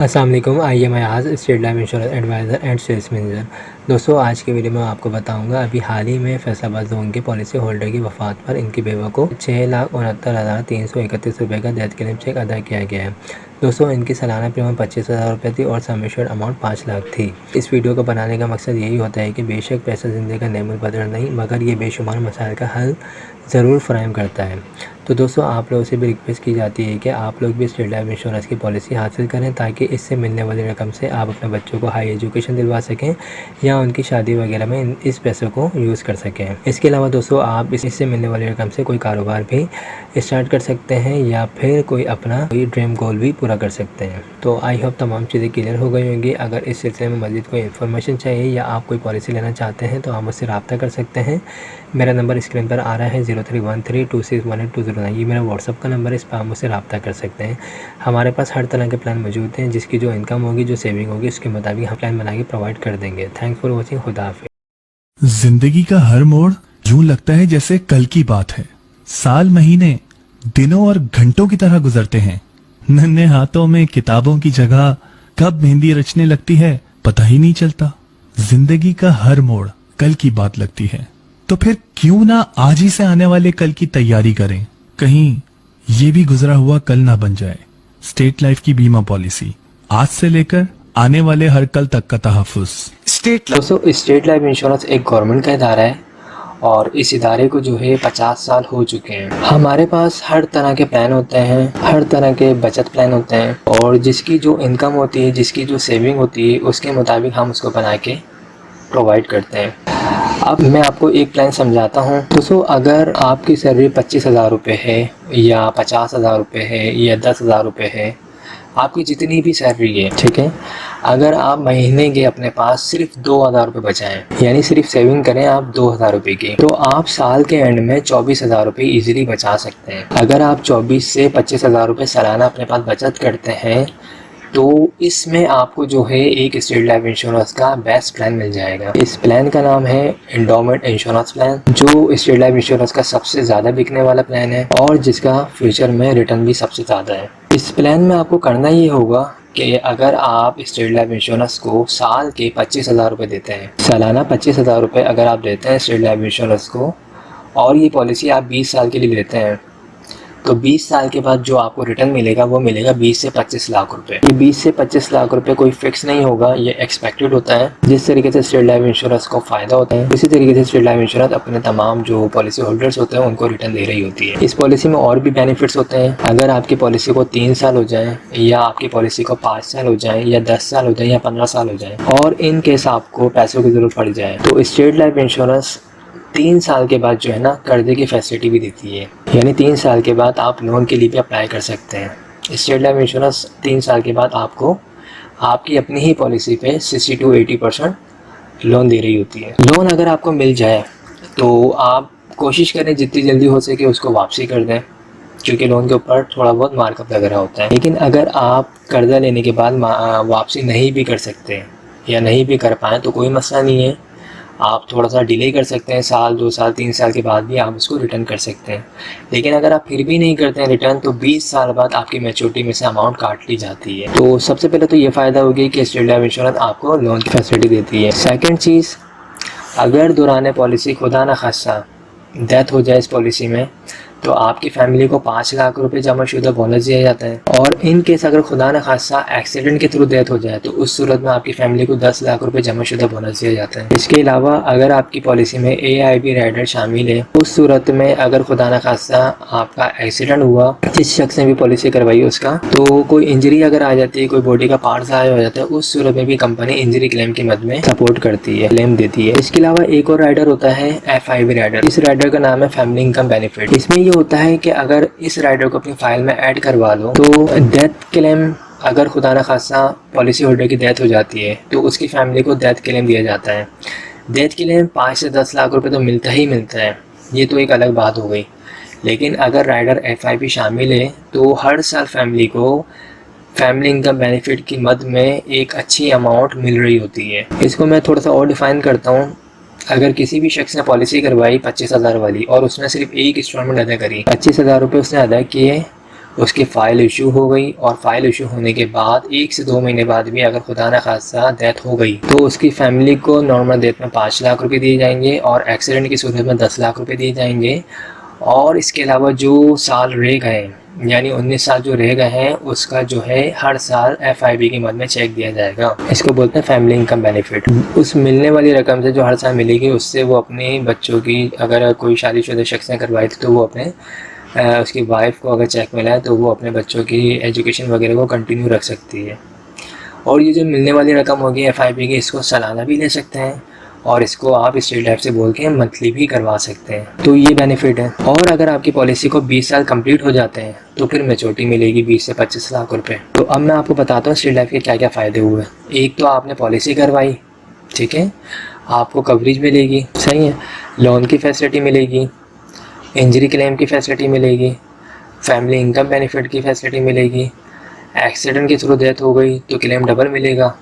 अस्सलाम वालेकुम। आइए मैं आज state life insurance advisor and sales manager. दोस्तों, आज की वीडियो में आपको बताऊंगा अभी हाल ही में फैसलाबाद जोन के पॉलिसी होल्डर की वफात पर इनकी बेवा को 6,69,331 रुपये का डेथ क्लेम चेक अदा किया गया है। दोस्तों, इनकी सालाना प्रीमियम 25,000 रुपये थी और सम एश्योर्ड अमाउंट 5 लाख थी। इस वीडियो को बनाने का मकसद यही होता है कि बेशक पैसा ज़िंदगी का नेमुल बदल नहीं, मगर ये बेशुमार मसाइल का हल ज़रूर फराहम करता है। तो दोस्तों, आप लोगों से भी रिक्वेस्ट की जाती है कि आप लोग भी स्टेट लाइफ इंश्योरेंस की पॉलिसी हासिल करें, ताकि इससे मिलने वाली रकम से आप अपने बच्चों को हाई एजुकेशन दिलवा सकें या उनकी शादी वगैरह में इस पैसों को यूज़ कर सकें। इसके अलावा दोस्तों, आप इससे मिलने वाली रकम से कोई कारोबार भी स्टार्ट कर सकते हैं या फिर कोई अपना कोई ड्रीम गोल भी पूरा कर सकते हैं। तो आई होप तमाम चीज़ें क्लियर हो गई होंगी। अगर इस सिलसिले में मज़ीद कोई इन्फॉर्मेशन चाहिए या आप कोई पॉलिसी लेना चाहते हैं तो आप मुझसे रब्ता कर सकते हैं। मेरा नंबर स्क्रीन पर आ रहा है 0313261820। ये मेरा व्हाट्सअप का नंबर है, इस पर आप मुझसे रब्ता कर सकते हैं। हमारे पास हर तरह के प्लान मौजूद हैं, जिसकी जो इनकम होगी, जो सेविंग होगी, उसके मुताबिक हम प्लान बना के प्रोवाइड कर देंगे। Thanks for watching. खुदा हाफिज़। जिंदगी का हर मोड़ यूं लगता है जैसे कल की बात है। साल, महीने, दिनों और घंटों की तरह गुजरते हैं। नन्हे हाथों में किताबों की जगह कब मेहंदी रचने लगती है पता ही नहीं चलता। जिंदगी का हर मोड़ कल की बात लगती है, तो फिर क्यों ना आज ही से आने वाले कल की तैयारी करें। कहीं ये भी गुजरा हुआ कल ना बन जाए। स्टेट लाइफ की बीमा पॉलिसी, आज से लेकर आने वाले हर कल तक का तहफ़्फ़ुज़। दोस्तों, स्टेट लाइफ इंश्योरेंस एक गवर्नमेंट का इदारा है और इस इदारे को जो है 50 साल हो चुके हैं। हमारे पास हर तरह के प्लान होते हैं, हर तरह के बचत प्लान होते हैं, और जिसकी जो इनकम होती है, जिसकी जो सेविंग होती है, उसके मुताबिक हम उसको बना के प्रोवाइड करते हैं। अब मैं आपको एक प्लान समझाता हूँ। दोस्तों, अगर आपकी सैलरी 25,000 रुपये है या 50,000 रुपये है या 10,000 रुपये है, आपकी जितनी भी सैलरी है, ठीक है, अगर आप महीने के अपने पास सिर्फ 2,000 रुपये बचाएं, यानी सिर्फ सेविंग करें आप 2,000 रुपये की, तो आप साल के एंड में 24,000 रुपये ईजिली बचा सकते हैं। अगर आप 24 से 25,000 रुपये सालाना अपने पास बचत करते हैं, तो इसमें आपको जो है एक स्टेट लाइफ इंश्योरेंस का बेस्ट प्लान मिल जाएगा। इस प्लान का नाम है एंडोमेंट इंश्योरेंस प्लान, जो स्टेट लाइफ इंश्योरेंस का सबसे ज़्यादा बिकने वाला प्लान है और जिसका फ्यूचर में रिटर्न भी सबसे ज़्यादा है। इस प्लान में आपको करना ये होगा कि अगर आप स्टेट लाइफ इंश्योरेंस को साल के 25,000 रुपये देते हैं, सालाना 25,000 रुपये अगर आप देते हैं स्टेट लाइफ इंश्योरेंस को, और ये पॉलिसी आप 20 साल के लिए लेते हैं, तो 20 साल के बाद जो आपको रिटर्न मिलेगा वो मिलेगा 20 से 25 लाख रुपए। ये 20 से 25 लाख रुपए कोई फिक्स नहीं होगा, ये एक्सपेक्टेड होता है। जिस तरीके से स्टेट लाइफ इंश्योरेंस को फ़ायदा होता है, उसी तरीके से स्टेट लाइफ इंश्योरेंस अपने तमाम जो पॉलिसी होल्डर्स होते हैं उनको रिटर्न दे रही होती है। इस पॉलिसी में और भी बेनिफिट्स होते हैं। अगर आपकी पॉलिसी को 3 साल हो जाए, या आपकी पॉलिसी को 5 साल हो जाए, या 10 साल हो जाए, या 15 साल हो जाए, और इन केस आपको पैसों की ज़रूरत पड़ जाए, तो स्टेट लाइफ इंश्योरेंस 3 साल के बाद जो है ना, कर्जे की फैसिलिटी भी देती है। यानी 3 साल के बाद आप लोन के लिए भी अप्लाई कर सकते हैं। स्टेट लाइफ इंश्योरेंस 3 साल के बाद आपको आपकी अपनी ही पॉलिसी पे 60 to 80% लोन दे रही होती है। लोन अगर आपको मिल जाए तो आप कोशिश करें जितनी जल्दी हो सके उसको वापसी कर दें, क्योंकि लोन के ऊपर थोड़ा बहुत मार्कअप लग रहा होता है। लेकिन अगर आप कर्जा लेने के बाद वापसी नहीं भी कर सकते या नहीं भी कर पाएँ तो कोई मसला नहीं है, आप थोड़ा सा डिले कर सकते हैं। साल, 2 साल, 3 साल के बाद भी आप उसको रिटर्न कर सकते हैं। लेकिन अगर आप फिर भी नहीं करते हैं रिटर्न, तो 20 साल बाद आपकी मैच्योरिटी में से अमाउंट काट ली जाती है। तो सबसे पहले तो ये फ़ायदा होगी कि स्टेट लाइफ इंश्योरेंस आपको लोन की फैसिलिटी देती है। सेकंड चीज़, अगर दौरान पॉलिसी खुदा न खास्ता डेथ हो जाए इस पॉलिसी में, तो आपकी फैमिली को 5 लाख रुपए जमाशुदा बोनस दिया जाता है। और इन केस अगर खुदा न खास्ता एक्सीडेंट के थ्रू डेथ हो जाए, तो उस सूरत में आपकी फैमिली को 10 लाख रुपए जमाशुदा बोनस दिया जाता है। इसके अलावा अगर आपकी पॉलिसी में AIB राइडर शामिल है, उस सूरत में अगर खुदा न खास्ता आपका एक्सीडेंट हुआ, जिस शख्स ने भी पॉलिसी करवाई उसका, तो कोई इंजरी अगर आ जाती है, कोई बॉडी का पार्ट ज़ाया हो जाता है, उस सूरत में भी कंपनी इंजरी क्लेम की मद में सपोर्ट करती है, क्लेम देती है। इसके अलावा एक और राइडर होता है FIV राइडर। इस राइडर का नाम है फैमिली इनकम बेनिफिट। इसमें ये होता है कि अगर इस राइडर को अपनी फाइल में ऐड करवा लो, तो डेथ क्लेम, अगर खुदा न खास्ता पॉलिसी होल्डर की डेथ हो जाती है, तो उसकी फैमिली को डेथ क्लेम दिया जाता है। डेथ क्लेम 5 से 10 लाख रुपए तो मिलता ही मिलता है, ये तो एक अलग बात हो गई। लेकिन अगर राइडर FIP शामिल है, तो हर साल फैमिली को फैमिली इनकम बेनिफिट की मद में एक अच्छी अमाउंट मिल रही होती है। इसको मैं थोड़ा सा और डिफ़ाइन करता हूँ। अगर किसी भी शख्स ने पॉलिसी करवाई 25,000 वाली और उसने सिर्फ एक इंस्टॉलमेंट अदा करी, 25,000 रुपये उसने अदा किए, उसकी फ़ाइल इशू हो गई और फ़ाइल इशू होने के बाद 1 से 2 महीने बाद भी अगर खुदा न खास्ता डेथ हो गई तो उसकी फैमिली को नॉर्मल डेथ में 5 लाख रुपए दिए जाएंगे और एक्सीडेंट की सूरत में 10 लाख रुपए दिए जाएंगे। और इसके अलावा जो साल रह गए यानी 19 साल जो रह गए हैं उसका जो है हर साल FIB की मद में चेक दिया जाएगा। इसको बोलते हैं फैमिली इनकम बेनिफिट। उस मिलने वाली रकम से जो हर साल मिलेगी उससे वो अपने बच्चों की, अगर कोई शादीशुदा शख्स ने करवाई थी तो वो अपने उसकी वाइफ को अगर चेक मिला है तो वो अपने बच्चों की एजुकेशन वगैरह को कंटिन्यू रख सकती है। और ये जो मिलने वाली रकम होगी FIB की, इसको सालाना भी ले सकते हैं और इसको आप स्टेट लाइफ से बोल के मंथली भी करवा सकते हैं। तो ये बेनिफिट है। और अगर आपकी पॉलिसी को 20 साल कंप्लीट हो जाते हैं तो फिर मैच्योरिटी मिलेगी 20 से 25 लाख रुपए। तो अब मैं आपको बताता हूँ स्टेट लाइफ के क्या क्या फ़ायदे हुए। एक तो आपने पॉलिसी करवाई, ठीक है, आपको कवरेज मिलेगी, सही है, लोन की फैसिलिटी मिलेगी, इंजरी क्लेम की फैसिलिटी मिलेगी, फैमिली इनकम बेनिफिट की फैसिलिटी मिलेगी, एक्सीडेंट के थ्रू डेथ हो गई तो क्लेम डबल मिलेगा,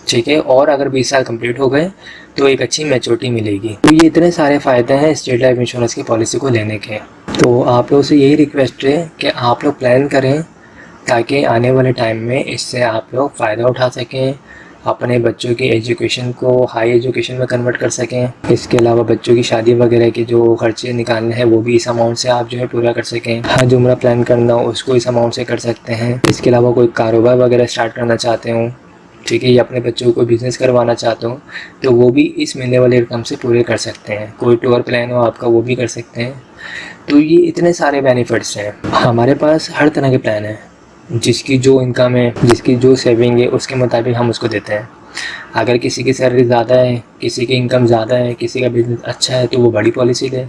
ठीक है, और अगर 20 साल कंप्लीट हो गए तो एक अच्छी मैच्योरिटी मिलेगी। तो ये इतने सारे फ़ायदे हैं स्टेट लाइफ इंश्योरेंस की पॉलिसी को लेने के। तो आप लोगों से यही रिक्वेस्ट है कि आप लोग प्लान करें ताकि आने वाले टाइम में इससे आप लोग फ़ायदा उठा सकें, अपने बच्चों की एजुकेशन को हाई एजुकेशन में कन्वर्ट कर सकें। इसके अलावा बच्चों की शादी वगैरह के जो खर्चे निकालने हैं वो भी इस अमाउंट से आप जो है पूरा कर सकें। हज उम्रा प्लान करना हो उसको इस अमाउंट से कर सकते हैं। इसके अलावा कोई कारोबार वगैरह स्टार्ट करना चाहते हो, ठीक है, या अपने बच्चों को बिज़नेस करवाना चाहते हो तो वो भी इस मिलने वाली रकम से पूरे कर सकते हैं। कोई टूर प्लान हो आपका वो भी कर सकते हैं। तो ये इतने सारे बेनिफिट्स हैं। हमारे पास हर तरह के प्लान हैं, जिसकी जो इनकम है, जिसकी जो सेविंग है उसके मुताबिक हम उसको देते हैं। अगर किसी की सैलरी ज़्यादा है, किसी की इनकम ज़्यादा है, किसी का बिजनेस अच्छा है तो वो बड़ी पॉलिसी ले।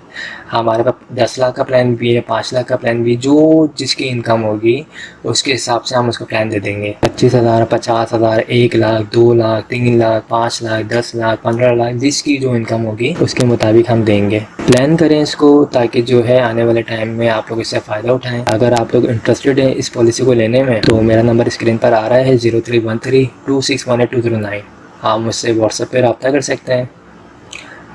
हमारे पास 10 लाख का प्लान भी है, 5 लाख का प्लान भी, जो जिसकी इनकम होगी उसके हिसाब से हम उसको प्लान दे देंगे। 25,000, 50,000, 1 लाख, 2 लाख, 3 लाख, 5 लाख, 10 लाख, 15 लाख, जिसकी जो इनकम होगी उसके मुताबिक हम देंगे। प्लान करें इसको ताकि जो है आने वाले टाइम में आप लोग इससे फ़ायदा उठाएँ। अगर आप लोग इंटरेस्टेड हैं इस पॉलिसी को लेने में तो मेरा नंबर स्क्रीन पर आ रहा है 0313261829। आप मुझसे व्हाट्सएप पर रब्ता कर सकते हैं।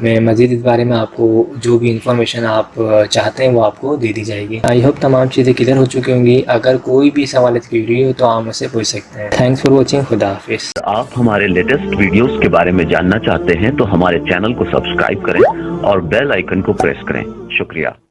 मैं मज़ीद इस बारे में आपको जो भी इंफॉर्मेशन आप चाहते हैं वो आपको दे दी जाएगी। आई होप तमाम चीज़ें क्लियर हो चुकी होंगी। अगर कोई भी सवाल की वीडियो हो तो आप मुझसे पूछ सकते हैं। Thanks for watching. खुदा हाफिज़। आप हमारे लेटेस्ट वीडियोस के बारे में जानना चाहते हैं तो हमारे चैनल को सब्सक्राइब करें और बेल आइकन को प्रेस करें। शुक्रिया।